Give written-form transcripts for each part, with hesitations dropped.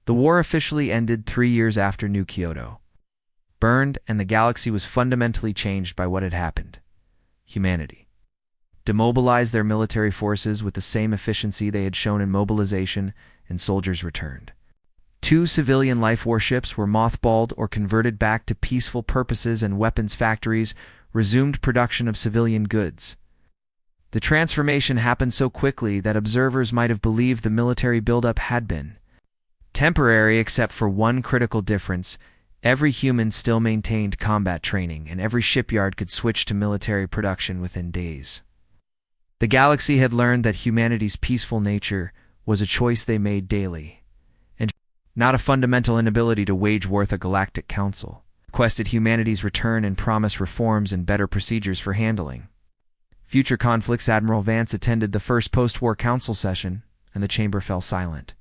The war officially ended 3 years after New Kyoto burned, and the galaxy was fundamentally changed by what had happened. Humanity demobilized their military forces with the same efficiency they had shown in mobilization, and soldiers returned. 2 civilian life warships were mothballed or converted back to peaceful purposes, and weapons factories resumed production of civilian goods. The transformation happened so quickly that observers might have believed the military buildup had been temporary, except for one critical difference. Every human still maintained combat training, and every shipyard could switch to military production within days. The galaxy had learned that humanity's peaceful nature was a choice they made daily, and not a fundamental inability to wage war. A galactic council requested humanity's return and promised reforms and better procedures for handling future conflicts. Admiral Vance attended the first post-war council session, and the chamber fell silent.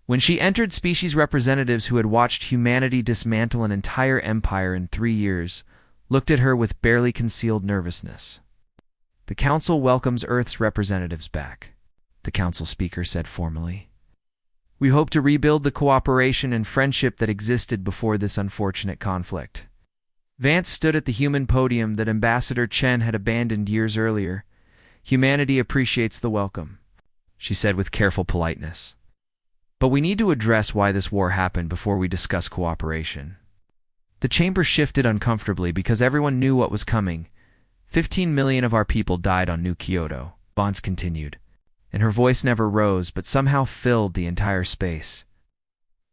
When she entered, species representatives who had watched humanity dismantle an entire empire in 3 years looked at her with barely concealed nervousness. "The Council welcomes Earth's representatives back," the Council speaker said formally. "We hope to rebuild the cooperation and friendship that existed before this unfortunate conflict." Vance stood at the human podium that Ambassador Chen had abandoned years earlier. "Humanity appreciates the welcome," she said with careful politeness. "But we need to address why this war happened before we discuss cooperation." The chamber shifted uncomfortably because everyone knew what was coming. 15 million of our people died on New Kyoto, Vance continued, and her voice never rose but somehow filled the entire space.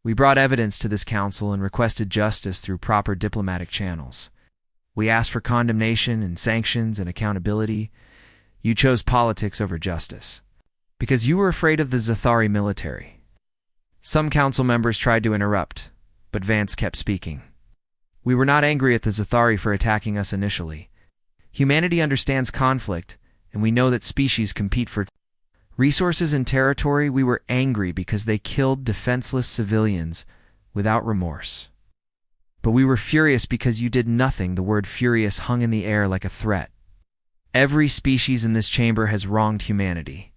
"We brought evidence to this council and requested justice through proper diplomatic channels. We asked for condemnation and sanctions and accountability. You chose politics over justice because you were afraid of the Zathari military." Some council members tried to interrupt, but Vance kept speaking. "We were not angry at the Zathari for attacking us initially. Humanity understands conflict, and we know that species compete for resources and territory. We were angry because they killed defenseless civilians without remorse. But we were furious because you did nothing." The word furious hung in the air like a threat. "Every species in this chamber has wronged humanity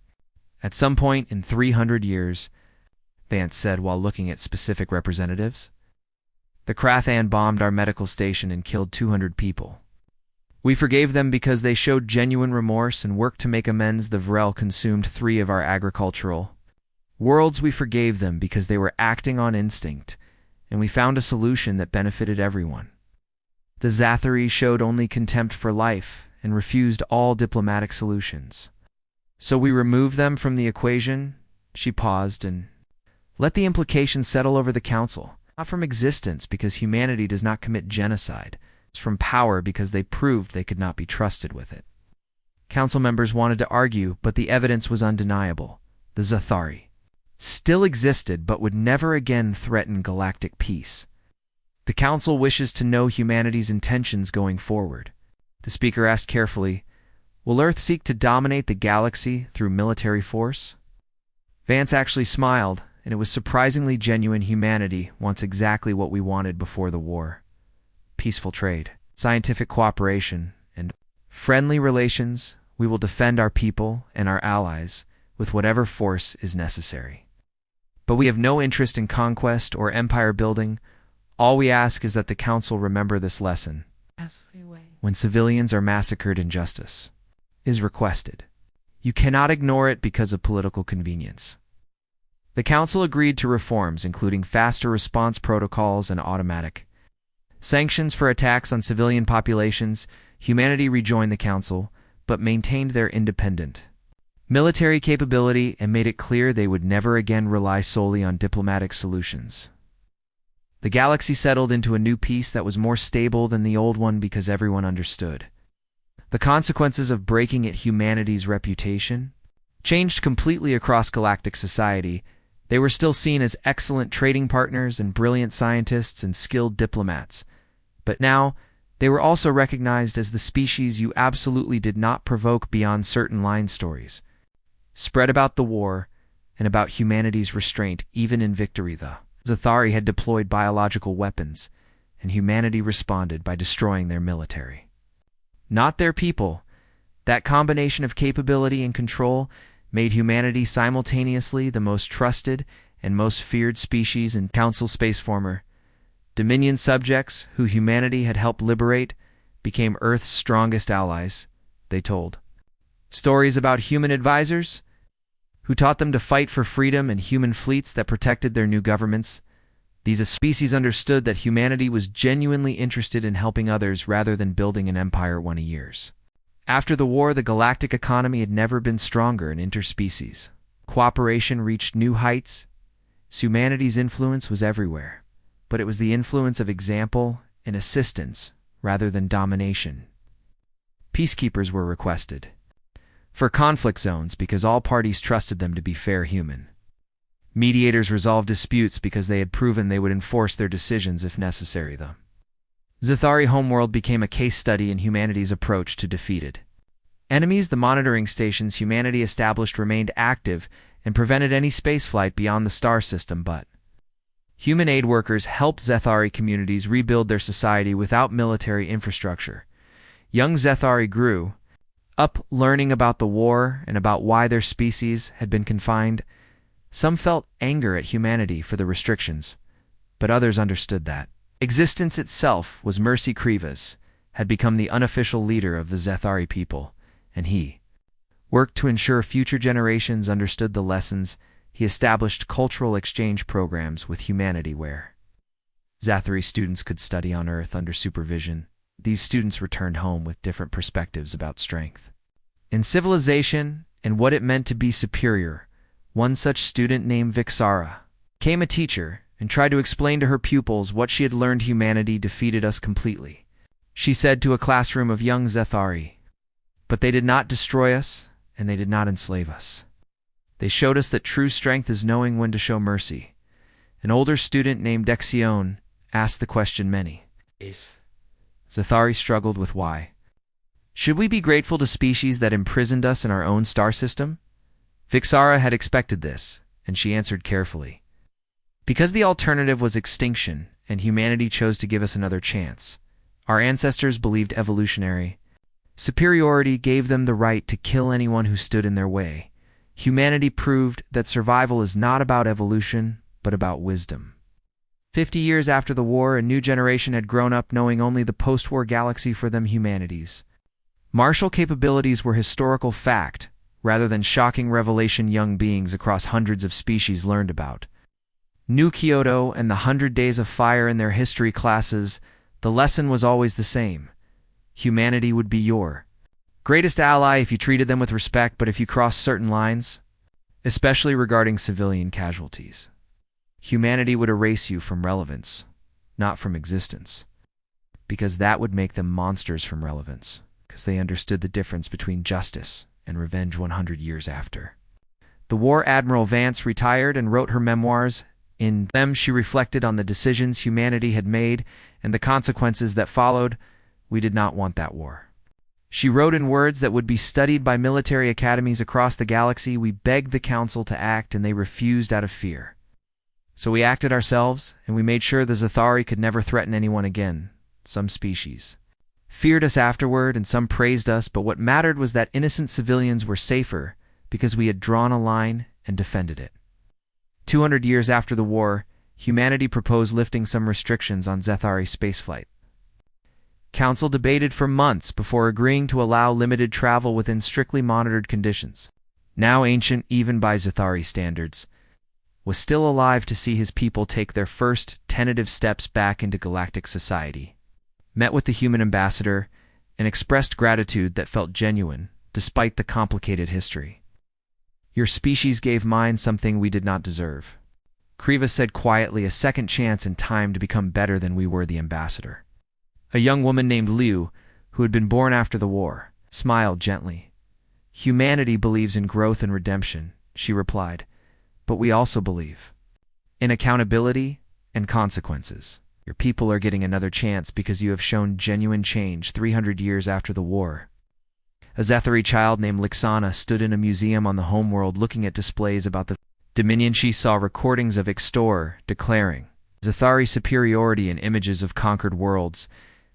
at some point in 300 years, Vance said while looking at specific representatives. "The Krathan bombed our medical station and killed 200 people. We forgave them because they showed genuine remorse and worked to make amends. The Vrel consumed 3 of our agricultural worlds. We forgave them because they were acting on instinct, and we found a solution that benefited everyone. The Zathari showed only contempt for life and refused all diplomatic solutions. So we removed them from the equation." She paused and let the implications settle over the council. "Not from existence, because humanity does not commit genocide. It's from power, because they proved they could not be trusted with it." Council members wanted to argue, but the evidence was undeniable. The Zathari still existed, but would never again threaten galactic peace. "The council wishes to know humanity's intentions going forward," the speaker asked carefully. "Will Earth seek to dominate the galaxy through military force?" Vance actually smiled, and it was surprisingly genuine. "Humanity wants exactly what we wanted before the war. Peaceful trade, scientific cooperation, and friendly relations. We will defend our people and our allies with whatever force is necessary. But we have no interest in conquest or empire building. All we ask is that the council remember this lesson. When civilians are massacred, injustice is requested. You cannot ignore it because of political convenience." The council agreed to reforms, including faster response protocols and automatic sanctions for attacks on civilian populations. Humanity rejoined the council, but maintained their independent military capability and made it clear they would never again rely solely on diplomatic solutions. The galaxy settled into a new peace that was more stable than the old one because everyone understood the consequences of breaking at humanity's reputation changed completely across galactic society. They were still seen as excellent trading partners and brilliant scientists and skilled diplomats, but now they were also recognized as the species you absolutely did not provoke beyond certain line stories spread about the war and about humanity's restraint. Even in victory, the Zathari had deployed biological weapons, and humanity responded by destroying their military, not their people. That combination of capability and control made humanity simultaneously the most trusted and most feared species in Council Spaceformer. Dominion subjects, who humanity had helped liberate, became Earth's strongest allies, they told. Stories about human advisors, who taught them to fight for freedom, and human fleets that protected their new governments. These species understood that humanity was genuinely interested in helping others rather than building an empire one a years. After the war, the galactic economy had never been stronger in interspecies. Cooperation reached new heights. Humanity's influence was everywhere, but it was the influence of example and assistance rather than domination. Peacekeepers were requested for conflict zones because all parties trusted them to be fair human. Mediators resolved disputes because they had proven they would enforce their decisions if necessary. The Zathari homeworld became a case study in humanity's approach to defeated enemies. The monitoring stations humanity established remained active and prevented any spaceflight beyond the star system, but human aid workers helped Zathari communities rebuild their society without military infrastructure. Young Zathari grew up learning about the war and about why their species had been confined. Some felt anger at humanity for the restrictions, but others understood that existence itself was mercy. Krivas had become the unofficial leader of the Zathari people, and he worked to ensure future generations understood the lessons. He established cultural exchange programs with humanity where Zathari students could study on Earth under supervision. These students returned home with different perspectives about strength in civilization and what it meant to be superior. One such student, named Vixara, became a teacher and tried to explain to her pupils what she had learned. Humanity defeated us completely, she said to a classroom of young Zathari. But they did not destroy us, and they did not enslave us. They showed us that true strength is knowing when to show mercy. An older student named Dexion asked the question many Zathari struggled with: why should we be grateful to species that imprisoned us in our own star system? Vixara had expected this, and she answered carefully. Because the alternative was extinction, and humanity chose to give us another chance. Our ancestors believed evolutionary superiority gave them the right to kill anyone who stood in their way. Humanity proved that survival is not about evolution, but about wisdom. 50 years after the war, a new generation had grown up knowing only the post-war galaxy for them. Humanity's martial capabilities were historical fact, rather than shocking revelation. Young beings across hundreds of species learned about New Kyoto and the 100 Days of Fire in their history classes. The lesson was always the same. Humanity would be your greatest ally if you treated them with respect, but if you crossed certain lines, especially regarding civilian casualties, humanity would erase you from relevance, not from existence, because that would make them monsters from relevance, because they understood the difference between justice and revenge. 100 years after the war, Admiral Vance retired and wrote her memoirs. In them, she reflected on the decisions humanity had made and the consequences that followed. We did not want that war, she wrote in words that would be studied by military academies across the galaxy. We begged the Council to act, and they refused out of fear. So we acted ourselves, and we made sure the Zathari could never threaten anyone again. Some species feared us afterward, and some praised us, but what mattered was that innocent civilians were safer because we had drawn a line and defended it. 200 years after the war, humanity proposed lifting some restrictions on Zathari spaceflight. Council debated for months before agreeing to allow limited travel within strictly monitored conditions. Now ancient even by Zathari standards, was still alive to see his people take their first tentative steps back into galactic society. Met with the human ambassador and expressed gratitude that felt genuine despite the complicated history. Your species gave mine something we did not deserve, Kriva said quietly, a second chance and time to become better than we were. The ambassador, a young woman named Liu, who had been born after the war, smiled gently. Humanity believes in growth and redemption, she replied, but we also believe in accountability and consequences. Your people are getting another chance because you have shown genuine change. 300 years after the war, a Zathari child named Lixana stood in a museum on the homeworld looking at displays about the Dominion. She saw recordings of Extor declaring Zathari superiority in images of conquered worlds.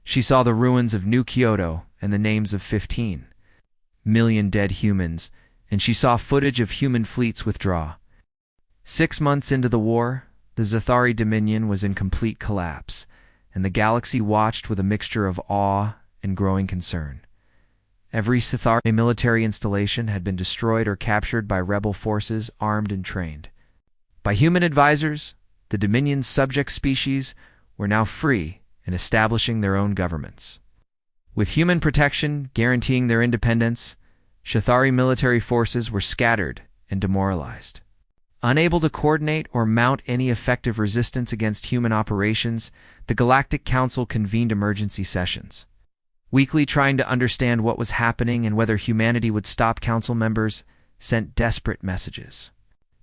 She saw the ruins of New Kyoto and the names of 15 million dead humans, and she saw footage of human fleets withdraw. 6 months into the war, the Zathari Dominion was in complete collapse, and the galaxy watched with a mixture of awe and growing concern. Every Zathari military installation had been destroyed or captured by rebel forces armed and trained. By human advisors, the Dominion's subject species were now free and establishing their own governments. With human protection guaranteeing their independence, Zathari military forces were scattered and demoralized. Unable to coordinate or mount any effective resistance against human operations, the Galactic Council convened emergency sessions. Weekly, trying to understand what was happening and whether humanity would stop, council members sent desperate messages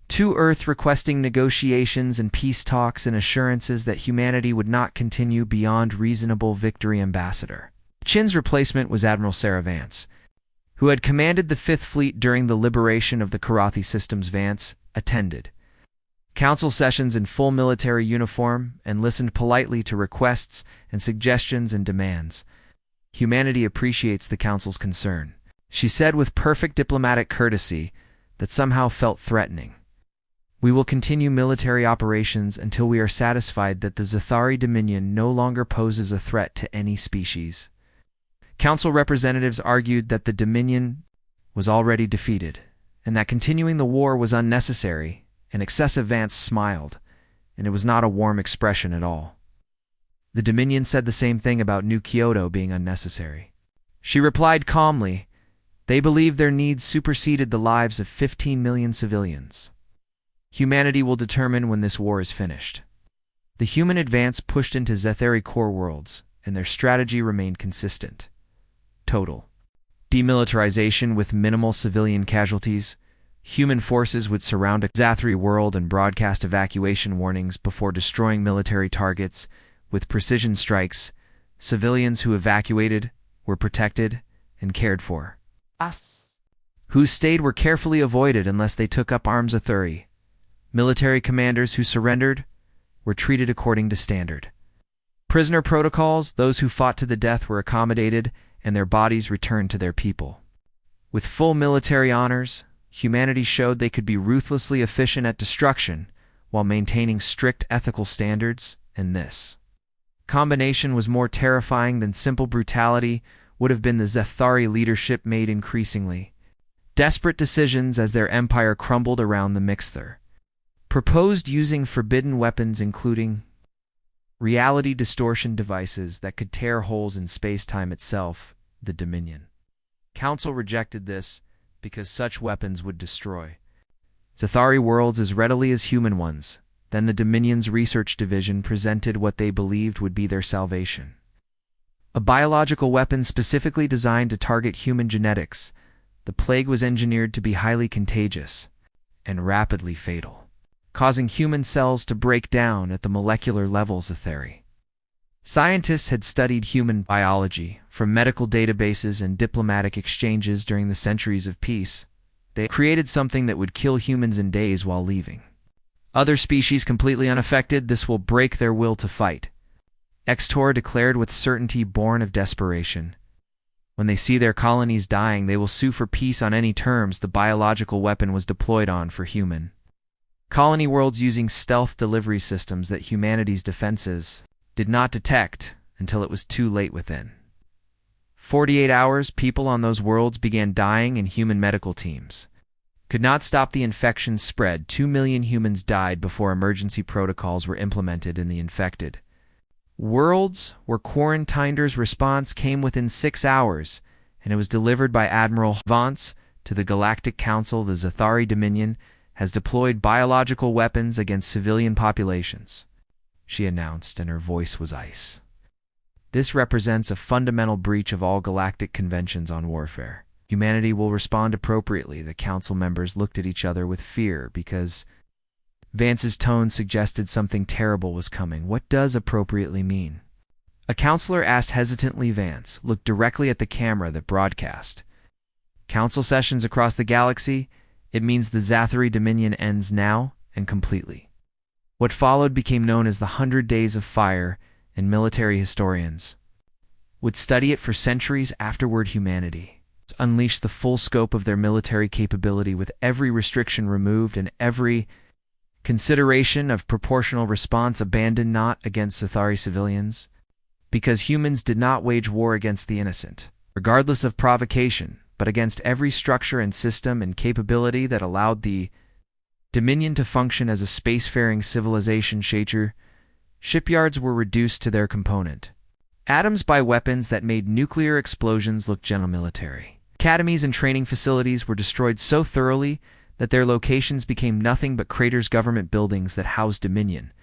to Earth requesting negotiations and peace talks and assurances that humanity would not continue beyond reasonable victory. Ambassador Chin's replacement was Admiral Sarah Vance, who had commanded the Fifth Fleet during the liberation of the Karathi systems. Vance attended council sessions in full military uniform and listened politely to requests and suggestions and demands. Humanity appreciates the council's concern, she said with perfect diplomatic courtesy that somehow felt threatening. We will continue military operations until we are satisfied that the Zathari Dominion no longer poses a threat to any species. Council representatives argued that the Dominion was already defeated, and that continuing the war was unnecessary, and excessive. Vance smiled, and it was not a warm expression at all. The Dominion said the same thing about New Kyoto being unnecessary. She replied calmly, they believe their needs superseded the lives of 15 million civilians. Humanity will determine when this war is finished. The human advance pushed into Zathari core worlds, and their strategy remained consistent. Total demilitarization with minimal civilian casualties. Human forces would surround a Zathari world and broadcast evacuation warnings before destroying military targets. With precision strikes, civilians who evacuated were protected and cared for. Who stayed were carefully avoided unless they took up arms. Zathari military commanders who surrendered were treated according to standard prisoner protocols. Those who fought to the death were accommodated and their bodies returned to their people. With full military honors, humanity showed they could be ruthlessly efficient at destruction while maintaining strict ethical standards, and this combination was more terrifying than simple brutality would have been. The Zathari leadership made increasingly desperate decisions as their empire crumbled around the Mixther. Proposed using forbidden weapons including reality distortion devices that could tear holes in space-time itself. The Dominion Council rejected this because such weapons would destroy Zathari worlds as readily as human ones. Then the Dominion's research division presented what they believed would be their salvation. A biological weapon specifically designed to target human genetics. The plague was engineered to be highly contagious and rapidly fatal, causing human cells to break down at the molecular level. Zathari scientists had studied human biology from medical databases and diplomatic exchanges during the centuries of peace. They created something that would kill humans in days while leaving other species completely unaffected. This will break their will to fight, Extor declared with certainty born of desperation. When they see their colonies dying, they will sue for peace on any terms the biological weapon was deployed on for human colony worlds, using stealth delivery systems that humanity's defenses did not detect until it was too late. Within 48 hours, people on those worlds began dying, and human medical teams could not stop the infection spread. 2 million humans died before emergency protocols were implemented in the infected worlds, where Quarantinder's response came within 6 hours, and it was delivered by Admiral Vance to the Galactic Council. The Zathari Dominion has deployed biological weapons against civilian populations, she announced, and her voice was ice. This represents a fundamental breach of all galactic conventions on warfare. Humanity will respond appropriately. The council members looked at each other with fear because Vance's tone suggested something terrible was coming. What does appropriately mean? A counselor asked hesitantly. Vance looked directly at the camera that broadcast council sessions across the galaxy. It means the Zathari Dominion ends now and completely. What followed became known as the 100 Days of Fire, and military historians would study it for centuries afterward. Humanity unleashed the full scope of their military capability with every restriction removed and every Consideration of proportional response abandoned not against Sithari civilians, because humans did not wage war against the innocent, regardless of provocation, but against every structure and system and capability that allowed the Dominion to function as a spacefaring civilization. Shipyards were reduced to their component atoms by weapons that made nuclear explosions look gentle military. Academies and training facilities were destroyed so thoroughly that their locations became nothing but craters. Government buildings that housed Dominion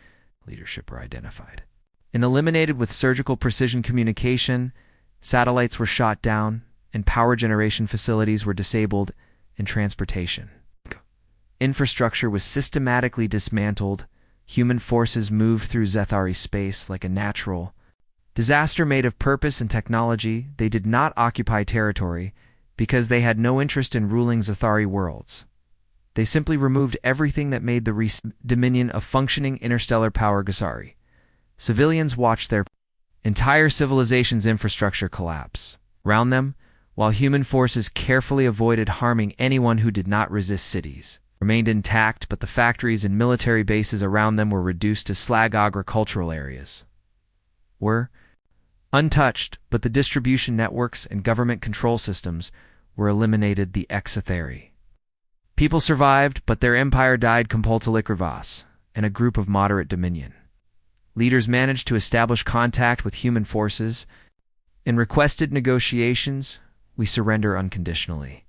leadership were identified and eliminated with surgical precision. Communication satellites were shot down, and power generation facilities were disabled, and transportation infrastructure was systematically dismantled. Human forces moved through Zethari space like a natural disaster made of purpose and technology. They did not occupy territory because they had no interest in ruling Zethari worlds. They simply removed everything that made the Dominion a functioning interstellar power. Gasari civilians watched their entire civilization's infrastructure collapse around them, while human forces carefully avoided harming anyone who did not resist. Cities remained intact, but the factories and military bases around them were reduced to slag. Agricultural areas were untouched, but the distribution networks and government control systems were eliminated. The Exotheri people survived, but their empire died. Compultalikrivas and a group of moderate Dominion leaders managed to establish contact with human forces and requested negotiations. We surrender unconditionally,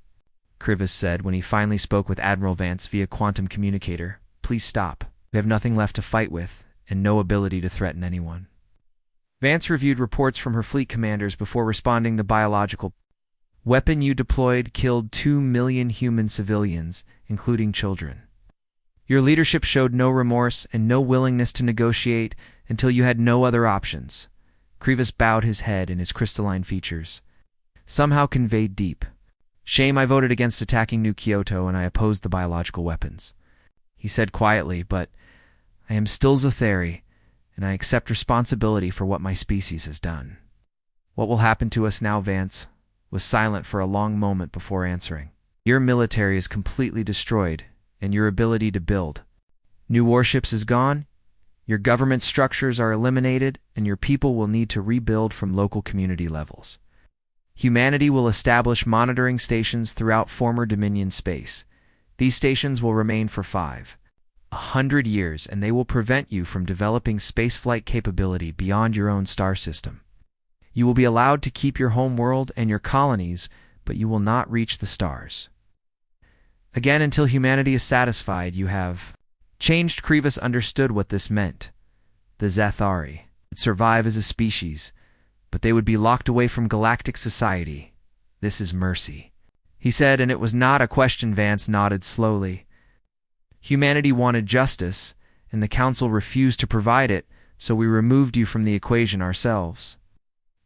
Krivas said when he finally spoke with Admiral Vance via quantum communicator. Please stop. We have nothing left to fight with and no ability to threaten anyone. Vance reviewed reports from her fleet commanders before responding. The biological weapon you deployed killed 2 million human civilians, including children. Your leadership showed no remorse and no willingness to negotiate until you had no other options. Krivas bowed his head, and his crystalline features somehow conveyed deep shame. I voted against attacking New Kyoto, and I opposed the biological weapons, he said quietly, but I am still Zethari, and I accept responsibility for what my species has done. What will happen to us now? Vance was silent for a long moment before answering. Your military is completely destroyed, and your ability to build new warships is gone. Your government structures are eliminated, and your people will need to rebuild from local community levels. Humanity will establish monitoring stations throughout former Dominion space. These stations will remain for 500 years, and they will prevent you from developing spaceflight capability beyond your own star system. You will be allowed to keep your home world and your colonies, but you will not reach the stars again until humanity is satisfied. You have changed. Krivas understood what this meant. The Zethari would survive as a species, but they would be locked away from galactic society. This is mercy, he said, and it was not a question. Vance nodded slowly. Humanity wanted justice, and the Council refused to provide it, so we removed you from the equation ourselves.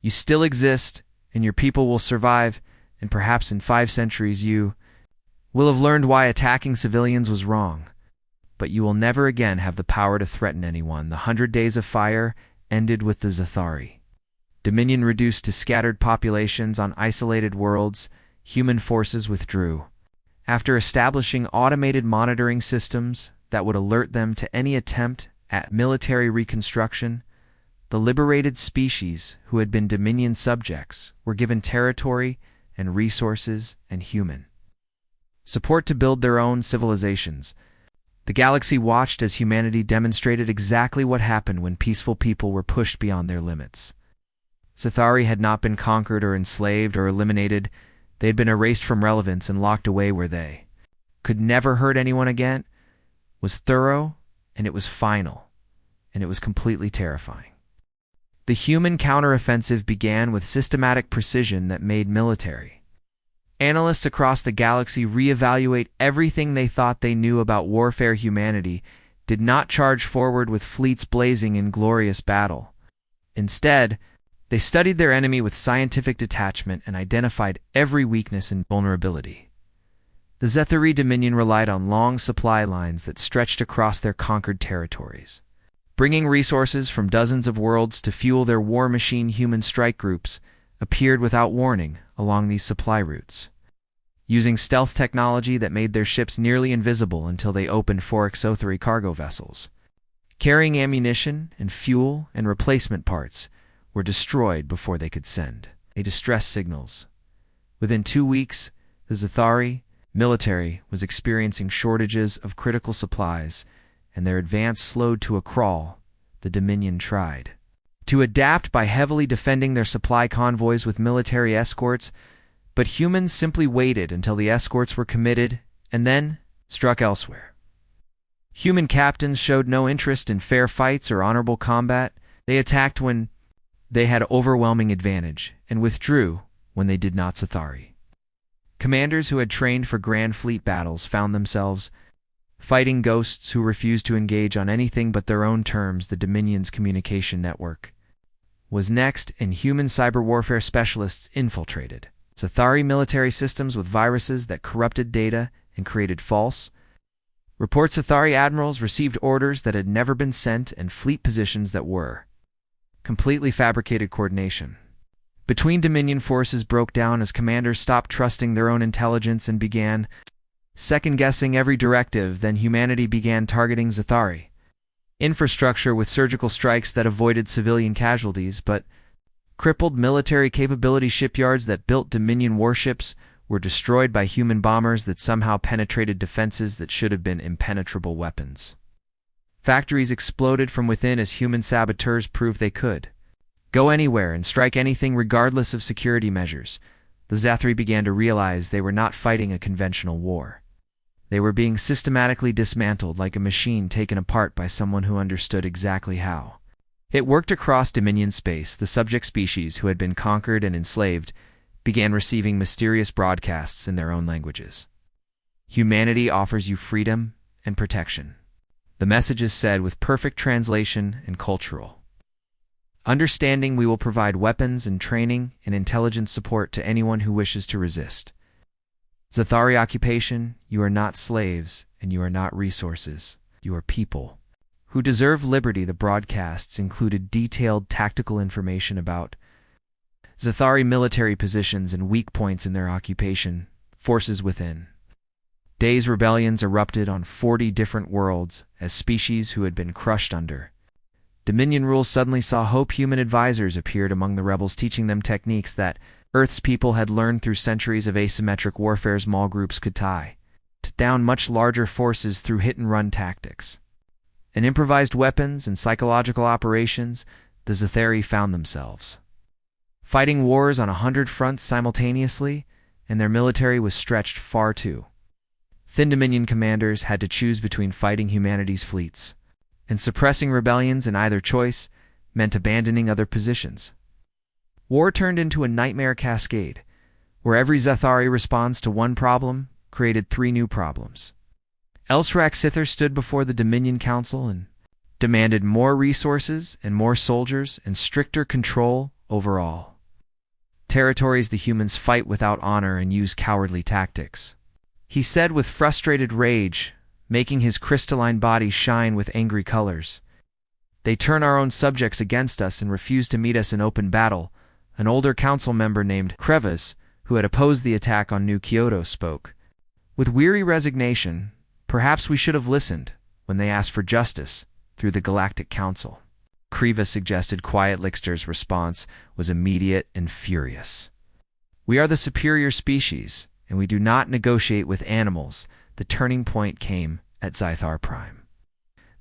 You still exist, and your people will survive, and perhaps in 5 centuries you will have learned why attacking civilians was wrong. But you will never again have the power to threaten anyone. The 100 Days of Fire ended with the Zethari Dominion reduced to scattered populations on isolated worlds. Human forces withdrew. After establishing automated monitoring systems that would alert them to any attempt at military reconstruction, the liberated species who had been Dominion subjects were given territory and resources and human support to build their own civilizations. The galaxy watched as humanity demonstrated exactly what happened when peaceful people were pushed beyond their limits. Zethari had not been conquered or enslaved or eliminated. They had been erased from relevance and locked away where they could never hurt anyone again. It was thorough, and it was final, and it was completely terrifying. The human counteroffensive began with systematic precision that made military analysts across the galaxy reevaluate everything they thought they knew about warfare. Humanity did not charge forward with fleets blazing in glorious battle. Instead, they studied their enemy with scientific detachment and identified every weakness and vulnerability. The Zethari Dominion relied on long supply lines that stretched across their conquered territories, bringing resources from dozens of worlds to fuel their war machine. Human strike groups appeared without warning along these supply routes. using stealth technology that made their ships nearly invisible until they opened 4 cargo vessels. Carrying ammunition and fuel and replacement parts were destroyed before they could send distress signals. Within 2 weeks, the Zathari military was experiencing shortages of critical supplies, and their advance slowed to a crawl. The Dominion tried to adapt by heavily defending their supply convoys with military escorts, but humans simply waited until the escorts were committed and then struck elsewhere. Human captains showed no interest in fair fights or honorable combat. They attacked when they had overwhelming advantage and withdrew when they did not. Zathari commanders who had trained for grand fleet battles found themselves fighting ghosts who refused to engage on anything but their own terms. The Dominion's communication network was next, and human cyber warfare specialists infiltrated Zathari military systems with viruses that corrupted data and created false reports. Zathari admirals received orders that had never been sent and fleet positions that were completely fabricated. Coordination between Dominion forces broke down as commanders stopped trusting their own intelligence and began second-guessing every directive. Then humanity began targeting Zathari infrastructure with surgical strikes that avoided civilian casualties, but crippled military capability. Shipyards that built Dominion warships were destroyed by human bombers that somehow penetrated defenses that should have been impenetrable weapons. Factories exploded from within as human saboteurs proved they could go anywhere and strike anything regardless of security measures. The Zathari began to realize they were not fighting a conventional war. They were being systematically dismantled like a machine taken apart by someone who understood exactly how it worked. Across Dominion space, the subject species who had been conquered and enslaved began receiving mysterious broadcasts in their own languages. Humanity offers you freedom and protection. The messages said with perfect translation and cultural understanding. We will provide weapons and training and intelligence support to anyone who wishes to resist. Zathari occupation, you are not slaves and you are not resources. You are people who deserve liberty. The broadcasts included detailed tactical information about Zathari military positions and weak points in their occupation, forces within. Days rebellions erupted on 40 different worlds as species who had been crushed under Dominion rule suddenly saw hope. Human advisors appeared among the rebels, teaching them techniques that Earth's people had learned through centuries of asymmetric warfare. Small groups could tie down much larger forces through hit-and-run tactics and improvised weapons and psychological operations. The Zathari found themselves fighting wars on 100 fronts simultaneously, and their military was stretched far too thin. Dominion commanders had to choose between fighting humanity's fleets and suppressing rebellions, and either choice meant abandoning other positions. War turned into a nightmare cascade, where every Zathari response to one problem created 3 new problems. Elsrak Sithar stood before the Dominion Council and demanded more resources and more soldiers and stricter control over all territories. The humans fight without honor and use cowardly tactics, he said with frustrated rage, making his crystalline body shine with angry colors. They turn our own subjects against us and refuse to meet us in open battle. An older council member named Krevas, who had opposed the attack on New Kyoto, spoke with weary resignation. Perhaps we should have listened when they asked for justice through the Galactic Council. Krevas suggested. Quiet. Lixter's response was immediate and furious. We are the superior species, and we do not negotiate with animals. The turning point came at Zythar Prime,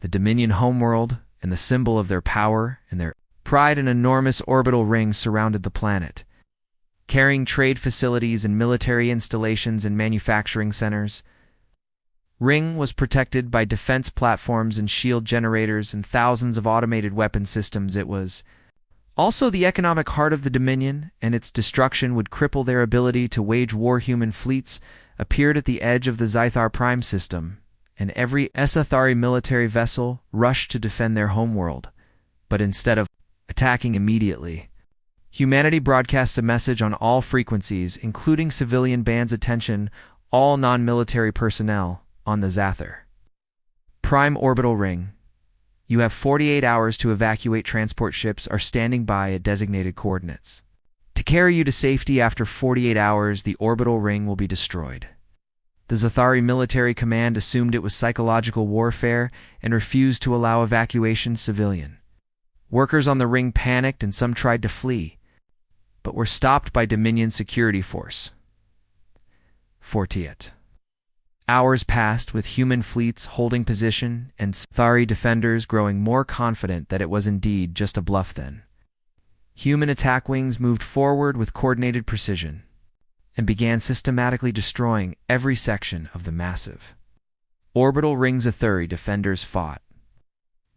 the Dominion homeworld, and the symbol of their power and their pride. An enormous orbital ring surrounded the planet, carrying trade facilities and military installations and manufacturing centers. Ring was protected by defense platforms and shield generators and thousands of automated weapon systems. It was also the economic heart of the Dominion, and its destruction would cripple their ability to wage war. Human fleets appeared at the edge of the Zythar Prime system, and every Zathari military vessel rushed to defend their homeworld. But instead of attacking immediately, humanity broadcasts a message on all frequencies, including civilian bands. Attention, all non-military personnel on the Zathar Prime orbital ring. You have 48 hours to evacuate. Transport ships are standing by at designated coordinates. To carry you to safety after 48 hours, the orbital ring will be destroyed. The Zathari military command assumed it was psychological warfare and refused to allow evacuation civilian. Workers on the ring panicked and some tried to flee, but were stopped by Dominion security force. 48 hours passed with human fleets holding position and Zathari defenders growing more confident that it was indeed just a bluff then. Human attack wings moved forward with coordinated precision and began systematically destroying every section of the massive orbital ring. Zathari defenders fought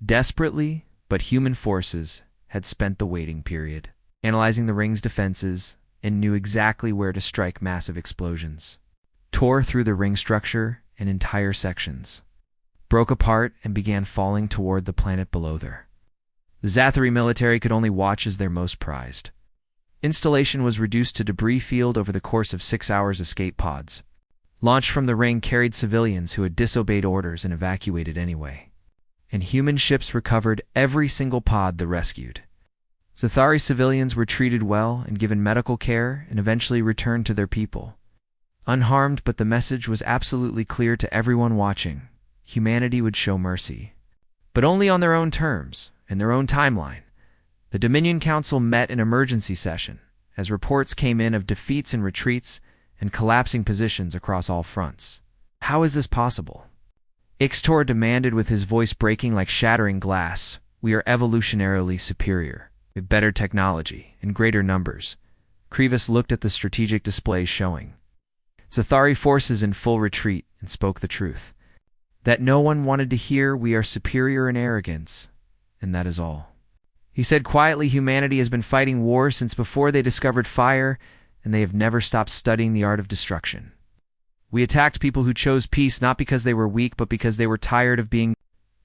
desperately, but human forces had spent the waiting period, analyzing the ring's defenses, and knew exactly where to strike. Massive explosions tore through the ring structure, and entire sections broke apart and began falling toward the planet below there. The Zathari military could only watch as their most prized installation was reduced to debris field over the course of 6 hours. Escape pods launched from the ring carried civilians who had disobeyed orders and evacuated anyway, and human ships recovered every single pod they rescued. Zathari civilians were treated well and given medical care and eventually returned to their people unharmed, but the message was absolutely clear to everyone watching. Humanity would show mercy, but only on their own terms, in their own timeline. The Dominion Council met in emergency session as reports came in of defeats and retreats and collapsing positions across all fronts. How is this possible? Ixtor demanded, with his voice breaking like shattering glass. We are evolutionarily superior, with better technology and greater numbers. Krivas looked at the strategic displays showing Zathari forces in full retreat and spoke the truth that no one wanted to hear. We are superior in arrogance, and that is all. He said quietly, humanity has been fighting war since before they discovered fire, and they have never stopped studying the art of destruction. We attacked people who chose peace not because they were weak, but because they were tired of being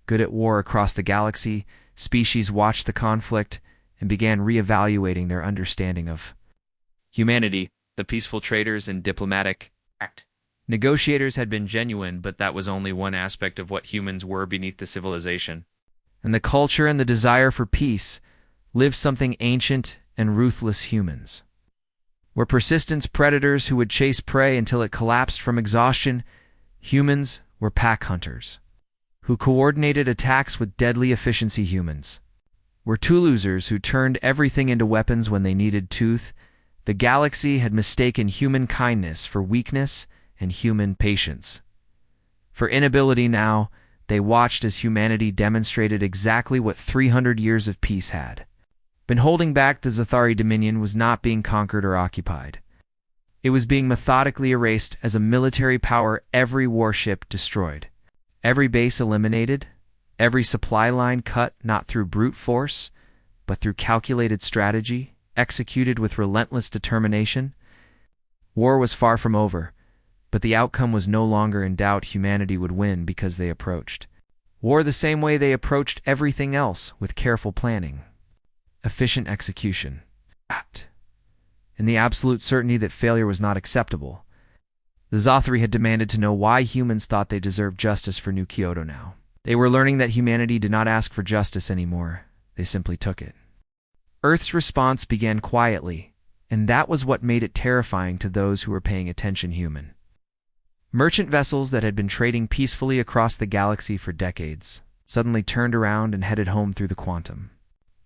good at war. Across the galaxy, species watched the conflict and began re-evaluating their understanding of humanity. The peaceful traders and diplomatic negotiators had been genuine, but that was only one aspect of what humans were beneath the civilization. And the culture and the desire for peace lived something ancient and ruthless. Humans were persistent predators who would chase prey until it collapsed from exhaustion. Humans were pack hunters who coordinated attacks with deadly efficiency. Humans were tool losers who turned everything into weapons when they needed tooth. The galaxy had mistaken human kindness for weakness and human patience for inability. Now they watched as humanity demonstrated exactly what 300 years of peace had been holding back. The Zathari Dominion was not being conquered or occupied. It was being methodically erased as a military power. Every warship destroyed, every base eliminated, every supply line cut, not through brute force, but through calculated strategy, executed with relentless determination. War was far from over, but the outcome was no longer in doubt. Humanity would win because they approached war the same way they approached everything else, with careful planning, efficient execution, and the absolute certainty that failure was not acceptable. The Zathari had demanded to know why humans thought they deserved justice for New Kyoto now. They were learning that humanity did not ask for justice anymore, they simply took it. Earth's response began quietly, and that was what made it terrifying to those who were paying attention. Human merchant vessels that had been trading peacefully across the galaxy for decades suddenly turned around and headed home through the quantum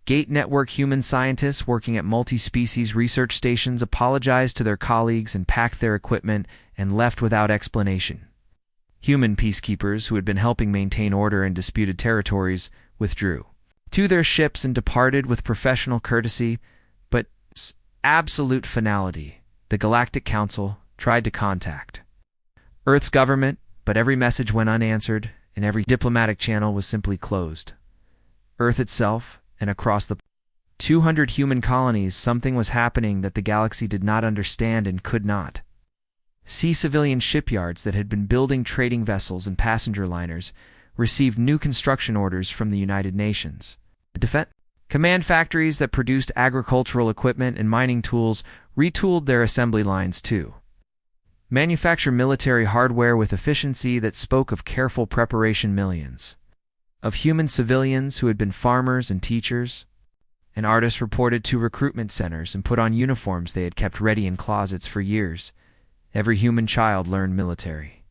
gate network. Human scientists working at multi-species research stations apologized to their colleagues and packed their equipment and left without explanation. Human peacekeepers who had been helping maintain order in disputed territories withdrew to their ships and departed with professional courtesy, but absolute finality. The Galactic Council tried to contact Earth's government, but every message went unanswered, and every diplomatic channel was simply closed. Earth itself, and across the 200 human colonies, something was happening that the galaxy did not understand and could not see. Civilian shipyards that had been building trading vessels and passenger liners received new construction orders from the United Nations. Defense command factories that produced agricultural equipment and mining tools retooled their assembly lines to manufacture military hardware with efficiency that spoke of careful preparation. Millions of human civilians who had been farmers and teachers and artists reported to recruitment centers and put on uniforms they had kept ready in closets for years. Every human child learned military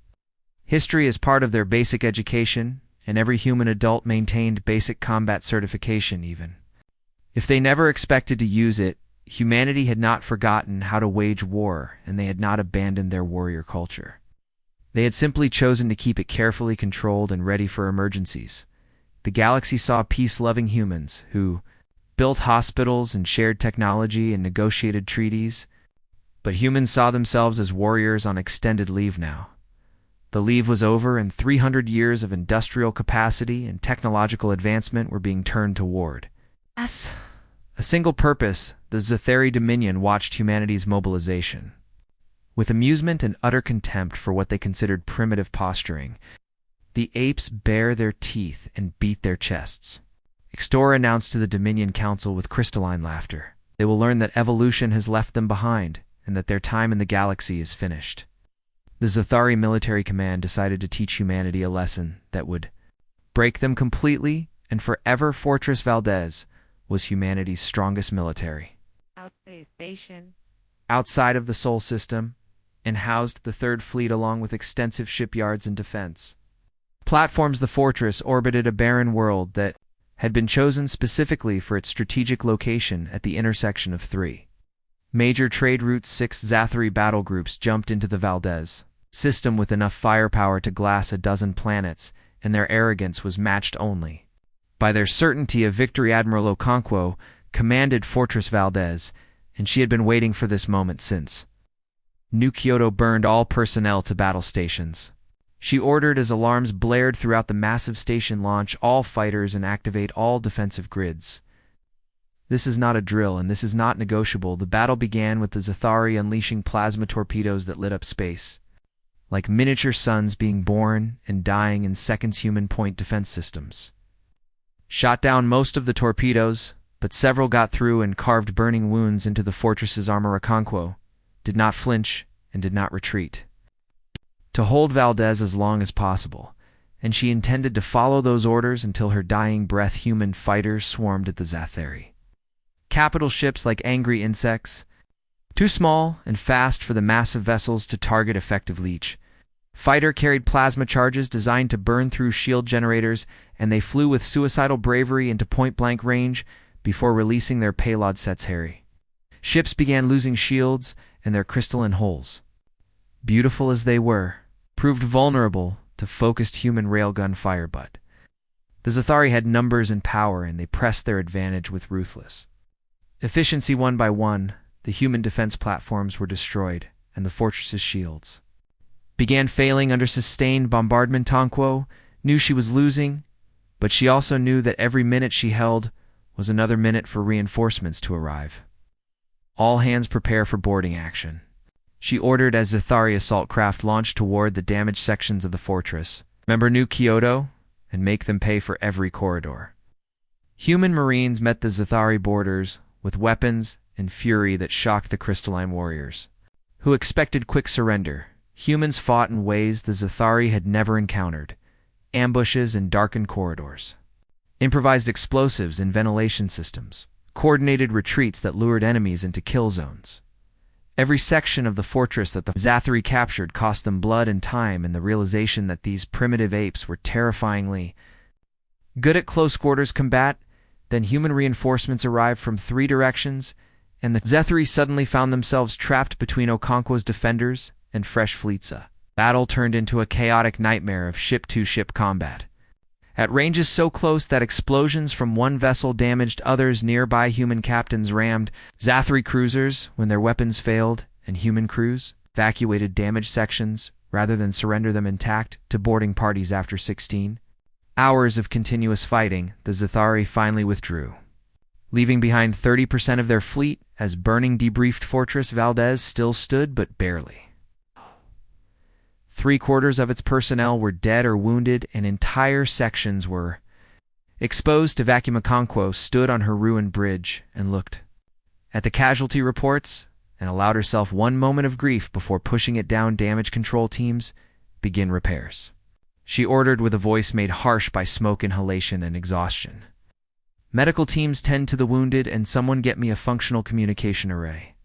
history as part of their basic education, and every human adult maintained basic combat certification even. If they never expected to use it, humanity had not forgotten how to wage war, and they had not abandoned their warrior culture. They had simply chosen to keep it carefully controlled and ready for emergencies. The galaxy saw peace-loving humans who built hospitals and shared technology and negotiated treaties, but humans saw themselves as warriors on extended leave now. The leave was over, and 300 years of industrial capacity and technological advancement were being turned toward a single purpose. The Zathari Dominion watched humanity's mobilization with amusement and utter contempt for what they considered primitive posturing. The apes bare their teeth and beat their chests. Ixtor announced to the Dominion Council with crystalline laughter. They will learn that evolution has left them behind, and that their time in the galaxy is finished. The Zathari military command decided to teach humanity a lesson that would break them completely and forever. Fortress Valdez was humanity's strongest military Station outside of the Sol system, and housed the Third Fleet along with extensive shipyards and defense platforms. The fortress orbited a barren world that had been chosen specifically for its strategic location at the intersection of three major trade routes. 6 Zathari battle groups jumped into the Valdez system with enough firepower to glass a dozen planets, and their arrogance was matched only by their certainty of victory. Admiral Okonkwo commanded Fortress Valdez, and she had been waiting for this moment since New Kyoto burned all personnel to battle stations. She ordered, as alarms blared throughout the massive station, launch all fighters and activate all defensive grids. This is not a drill, and this is not negotiable. The battle began with the Zathari unleashing plasma torpedoes that lit up space, like miniature suns being born and dying in seconds. Human point defense systems shot down most of the torpedoes, but several got through and carved burning wounds into the fortress's armor. Okonkwo did not flinch and did not retreat to hold Valdez as long as possible, and she intended to follow those orders until her dying breath. Human fighters swarmed at the Zathari capital ships like angry insects, too small and fast for the massive vessels to target effectively. Each fighter carried plasma charges designed to burn through shield generators, and they flew with suicidal bravery into point-blank range before releasing their payload sets. Harry ships began losing shields, and their crystalline hulls, beautiful as they were, proved vulnerable to focused human railgun fire. But the Zathari had numbers and power, and they pressed their advantage with ruthless efficiency. One by one, the human defense platforms were destroyed, and the fortress's shields began failing under sustained bombardment. Okonkwo knew she was losing, but she also knew that every minute she held was another minute for reinforcements to arrive. All hands prepare for boarding action, she ordered as Zathari assault craft launched toward the damaged sections of the fortress. Remember New Kyoto, and make them pay for every corridor. Human marines met the Zathari borders with weapons and fury that shocked the crystalline warriors, who expected quick surrender. Humans fought in ways the Zathari had never encountered: ambushes in darkened corridors, improvised explosives in ventilation systems, coordinated retreats that lured enemies into kill zones. Every section of the fortress that the Zathari captured cost them blood and time, and the realization that these primitive apes were terrifyingly good at close-quarters combat. Then human reinforcements arrived from 3 directions, and the Zathari suddenly found themselves trapped between Okonkwo's defenders and fresh fleets. Battle turned into a chaotic nightmare of ship-to-ship combat. At ranges so close that explosions from one vessel damaged others nearby, human captains rammed Zathari cruisers when their weapons failed, and human crews evacuated damaged sections rather than surrender them intact to boarding parties. After 16 hours of continuous fighting, the Zathari finally withdrew, leaving behind 30% of their fleet as burning debriefed Fortress Valdez still stood, but barely. 3/4 of its personnel were dead or wounded, and entire sections were exposed to vacuum. Okonkwo stood on her ruined bridge and looked at the casualty reports and allowed herself one moment of grief before pushing it down. Damage control teams, begin repairs, she ordered with a voice made harsh by smoke inhalation and exhaustion. Medical teams tend to the wounded, and someone get me a functional communication array.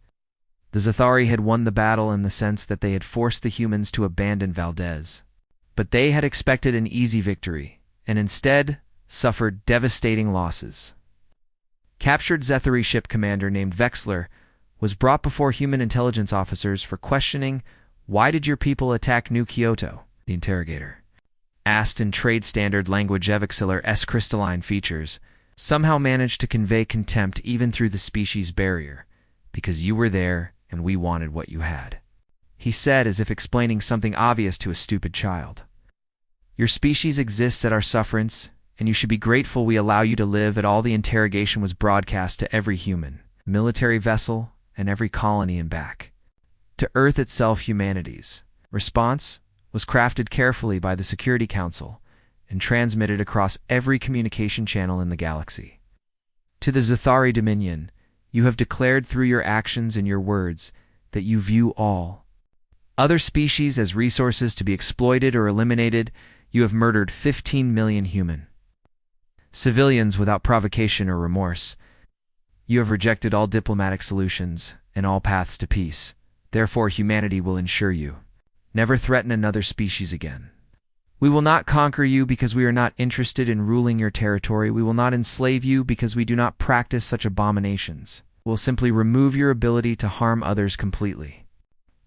The Zathari had won the battle in the sense that they had forced the humans to abandon Valdez. But they had expected an easy victory, and instead suffered devastating losses. Captured Zathari ship commander named Vexler was brought before human intelligence officers for questioning, "Why did your people attack New Kyoto?" The interrogator asked in trade standard language. Vexler's crystalline features somehow managed to convey contempt even through the species barrier, "Because you were there and we wanted what you had," he said, as if explaining something obvious to a stupid child. "Your species exists at our sufferance, and you should be grateful we allow you to live." At all, the interrogation was broadcast to every human, military vessel, and every colony and back to Earth itself. Humanity's response was crafted carefully by the Security Council and transmitted across every communication channel in the galaxy. "To the Zathari Dominion, you have declared through your actions and your words that you view all other species as resources to be exploited or eliminated. You have murdered 15 million human civilians without provocation or remorse. You have rejected all diplomatic solutions and all paths to peace. Therefore, humanity will ensure you never threaten another species again. We will not conquer you because we are not interested in ruling your territory. We will not enslave you because we do not practice such abominations. We will simply remove your ability to harm others completely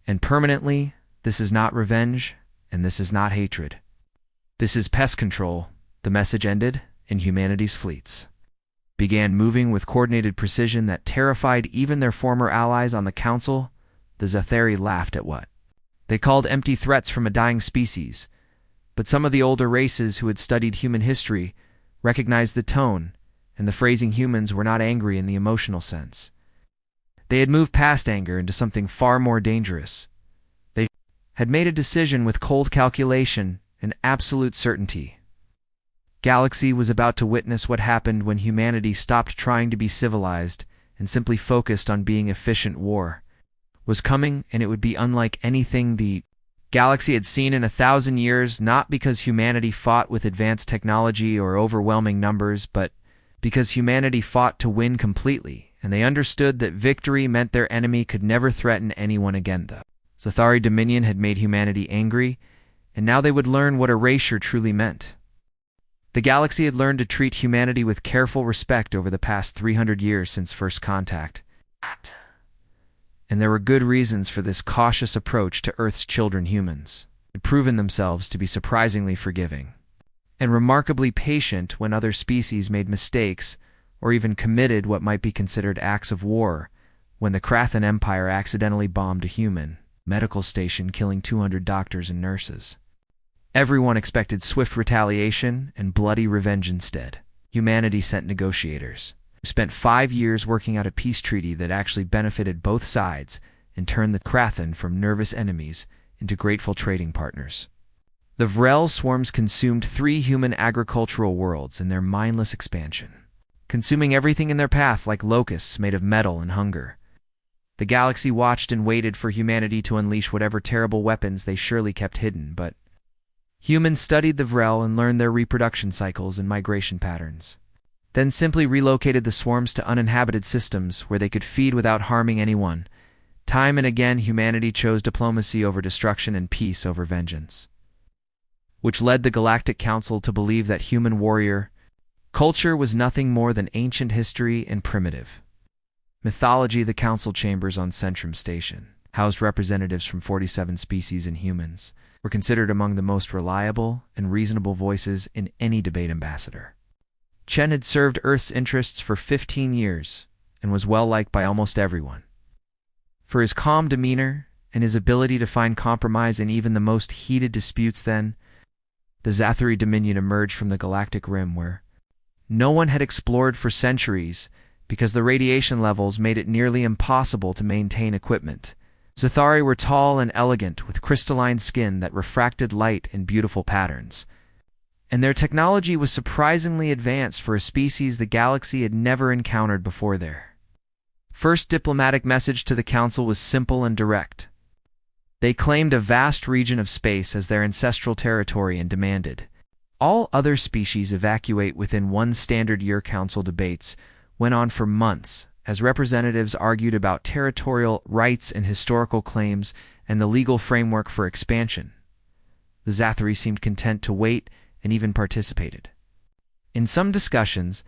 and permanently. This is not revenge, and this is not hatred. This is pest control." The message ended, and humanity's fleets began moving with coordinated precision that terrified even their former allies on the Council. The Zathari laughed at what they called empty threats from a dying species, but some of the older races who had studied human history recognized the tone and the phrasing. Humans were not angry in the emotional sense. They had moved past anger into something far more dangerous. They had made a decision with cold calculation and absolute certainty. Galaxy was about to witness what happened when humanity stopped trying to be civilized and simply focused on being efficient. War was coming, and it would be unlike anything the galaxy had seen in 1,000 years, not because humanity fought with advanced technology or overwhelming numbers, but because humanity fought to win completely, and they understood that victory meant their enemy could never threaten anyone again. The Zathari Dominion had made humanity angry, and now they would learn what erasure truly meant. The galaxy had learned to treat humanity with careful respect over the past 300 years since first contact. And there were good reasons for this cautious approach to Earth's children. Humans had proven themselves to be surprisingly forgiving and remarkably patient when other species made mistakes or even committed what might be considered acts of war. When the Krathan Empire accidentally bombed a human medical station, killing 200 doctors and nurses, everyone expected swift retaliation and bloody revenge. Instead, humanity sent negotiators who spent 5 years working out a peace treaty that actually benefited both sides and turned the Krathan from nervous enemies into grateful trading partners. The Vrel swarms consumed 3 human agricultural worlds in their mindless expansion, consuming everything in their path like locusts made of metal and hunger. The galaxy watched and waited for humanity to unleash whatever terrible weapons they surely kept hidden, but humans studied the Vrel and learned their reproduction cycles and migration patterns, then simply relocated the swarms to uninhabited systems where they could feed without harming anyone. Time and again, humanity chose diplomacy over destruction and peace over vengeance, which led the Galactic Council to believe that human warrior culture was nothing more than ancient history and primitive mythology. The council chambers on Centrum Station housed representatives from 47 species, and humans were considered among the most reliable and reasonable voices in any debate. Ambassador Chen had served Earth's interests for 15 years and was well liked by almost everyone. For his calm demeanor and his ability to find compromise in even the most heated disputes, then, the Zathari Dominion emerged from the galactic rim where no one had explored for centuries because the radiation levels made it nearly impossible to maintain equipment. Zathari were tall and elegant, with crystalline skin that refracted light in beautiful patterns, and their technology was surprisingly advanced for a species the galaxy had never encountered before. Their first diplomatic message to the Council was simple and direct. They claimed a vast region of space as their ancestral territory and demanded All other species evacuate within one standard year. Council debates went on for months as representatives argued about territorial rights and historical claims and the legal framework for expansion. The Zathari seemed content to wait and even participated in some discussions,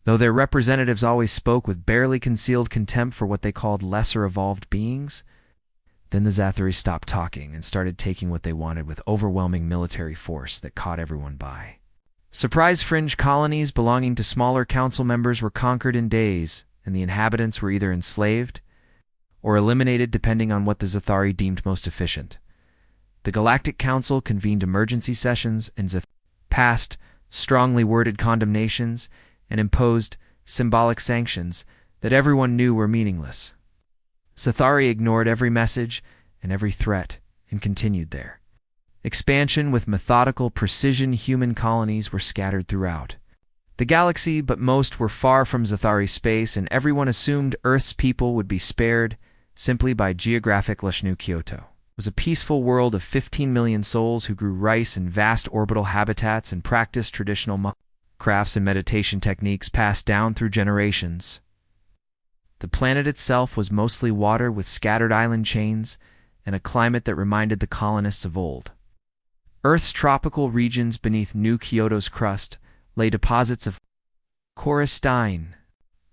though their representatives always spoke with barely concealed contempt for what they called lesser evolved beings. Then the Zathari stopped talking and started taking what they wanted with overwhelming military force that caught everyone by surprise. Fringe colonies belonging to smaller council members were conquered in days, and the inhabitants were either enslaved or eliminated depending on what the Zathari deemed most efficient. The Galactic Council convened emergency sessions and passed strongly worded condemnations and imposed symbolic sanctions that everyone knew were meaningless. Zathari ignored every message and every threat and continued their expansion with methodical precision. Human colonies were scattered throughout the galaxy, but most were far from Zathari space, and everyone assumed Earth's people would be spared simply by geographic New Kyoto. It was a peaceful world of 15 million souls who grew rice in vast orbital habitats and practiced traditional crafts and meditation techniques passed down through generations. The planet itself was mostly water with scattered island chains and a climate that reminded the colonists of old. Earth's tropical regions beneath New Kyoto's crust lay deposits of corystine,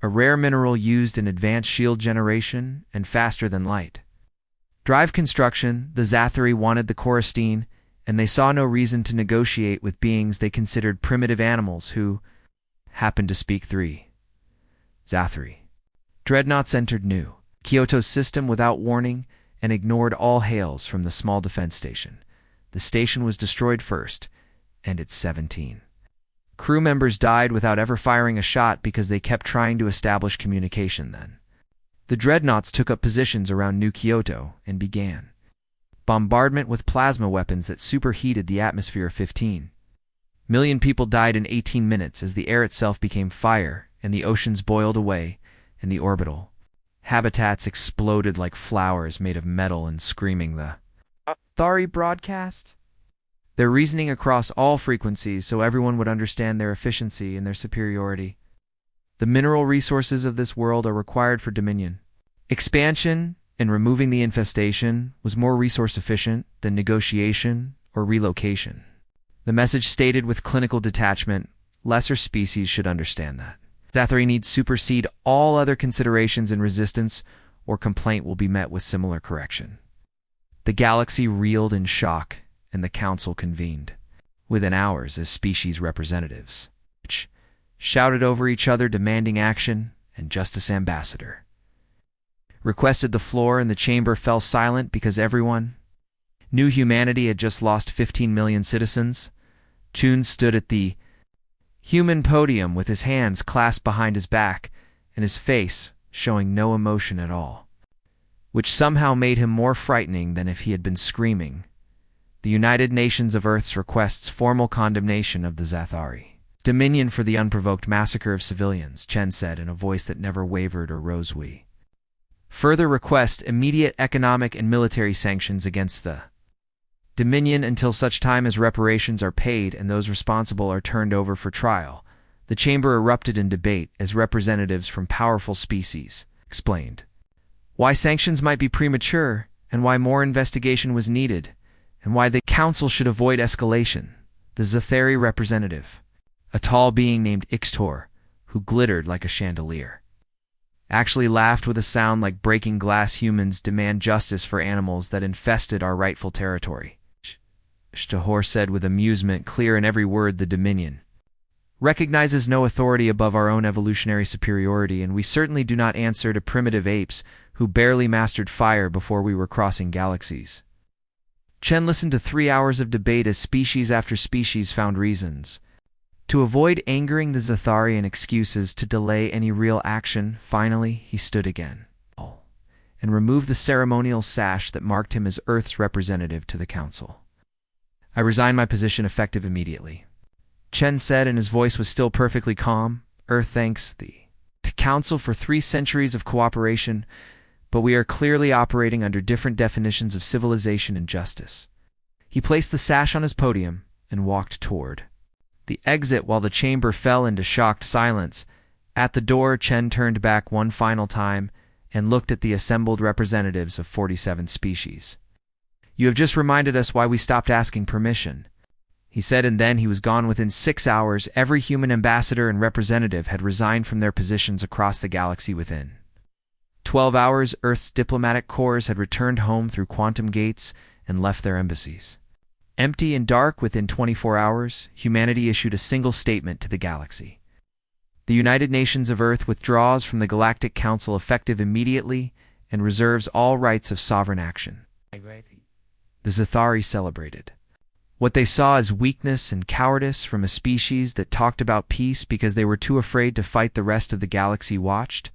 a rare mineral used in advanced shield generation and faster than light drive construction. The Zathari wanted the corystine, and they saw no reason to negotiate with beings they considered primitive animals who happened to speak three Zathari. Dreadnoughts entered New Kyoto's system without warning and ignored all hails from the small defense station. The station was destroyed first, and its 17 crew members died without ever firing a shot because they kept trying to establish communication. Then the dreadnoughts took up positions around New Kyoto and began bombardment with plasma weapons that superheated the atmosphere. 15 million people died in 18 minutes as the air itself became fire and the oceans boiled away and the orbital habitats exploded like flowers made of metal. And screaming the Zathari broadcast their reasoning across all frequencies so everyone would understand their efficiency and their superiority. The mineral resources of this world are required for dominion. Expansion and removing the infestation was more resource efficient than negotiation or relocation. The message stated with clinical detachment, lesser species should understand that. Zathari needs supersede all other considerations, and resistance or complaint will be met with similar correction. The galaxy reeled in shock, and the council convened within hours as species representatives, which shouted over each other demanding action, and Justice Ambassador requested the floor, and the chamber fell silent because everyone knew humanity had just lost 15 million citizens. Chun stood at the human podium with his hands clasped behind his back and his face showing no emotion at all, which somehow made him more frightening than if he had been screaming. The United Nations of Earth's requests formal condemnation of the Zathari. Dominion for the unprovoked massacre of civilians, Chen said in a voice that never wavered or rose. We further request immediate economic and military sanctions against the Dominion until such time as reparations are paid and those responsible are turned over for trial. The chamber erupted in debate as representatives from powerful species explained why sanctions might be premature and why more investigation was needed, and why the council should avoid escalation. The Zathari representative, a tall being named Ixtor, who glittered like a chandelier, actually laughed with a sound like breaking glass. Humans demand justice for animals that infested our rightful territory. Shtahor said with amusement clear in every word. The Dominion recognizes no authority above our own evolutionary superiority, and we certainly do not answer to primitive apes who barely mastered fire before we were crossing galaxies. Chen listened to 3 hours of debate as species after species found reasons to avoid angering the Zathari and excuses to delay any real action. Finally, he stood again and removed the ceremonial sash that marked him as Earth's representative to the council. I resign my position effective immediately, Chen said, and his voice was still perfectly calm. Earth thanks the council for 3 centuries of cooperation, but we are clearly operating under different definitions of civilization and justice. He placed the sash on his podium and walked toward the exit while the chamber fell into shocked silence. At the door, Chen turned back one final time and looked at the assembled representatives of 47 species. "You have just reminded us why we stopped asking permission," he said, and then he was gone. Within 6 hours. Every human ambassador and representative had resigned from their positions across the galaxy. Within 12 hours, Earth's diplomatic corps had returned home through quantum gates and left their embassies. Empty and dark. Within 24 hours, humanity issued a single statement to the galaxy. The United Nations of Earth withdraws from the Galactic Council effective immediately and reserves all rights of sovereign action. The Zathari celebrated. What they saw as weakness and cowardice from a species that talked about peace because they were too afraid to fight the rest of the galaxy watched.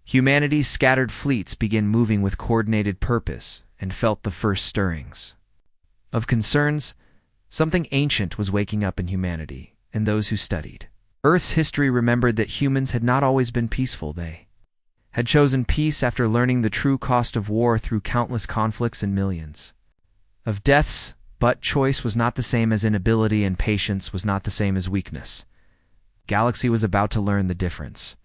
Humanity's scattered fleets began moving with coordinated purpose and felt the first stirrings of concerns. Something ancient was waking up in humanity and those who studied Earth's history remembered that humans had not always been peaceful. They had chosen peace after learning the true cost of war through countless conflicts and millions of deaths. But choice was not the same as inability, and patience was not the same as weakness. Galaxy was about to learn the difference.